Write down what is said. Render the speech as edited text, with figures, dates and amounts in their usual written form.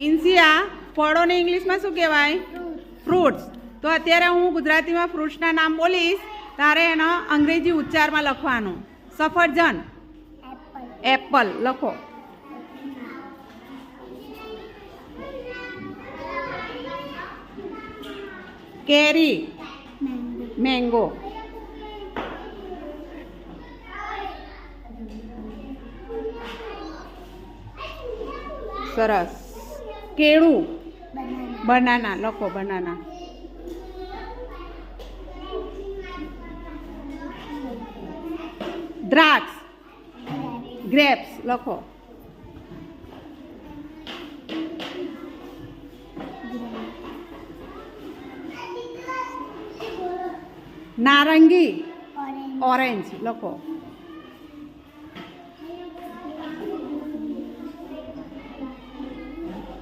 ઇન્સિયા ફળોને ઇંગ્લિશમાં શું કહેવાય? ફ્રૂટ્સ. તો અત્યારે હું ગુજરાતીમાં ફ્રૂટ્સના નામ બોલીશ, તારે એનો અંગ્રેજી ઉચ્ચારમાં લખવાનું. સફરજન, એપલ લખો. કેરી, મેંગો. સરસ. કેળું, બનાના લખો. બનાના. દ્રાક્ષ, ગ્રેપ્સ લખો. નારંગી, ઓરેન્જ લખો.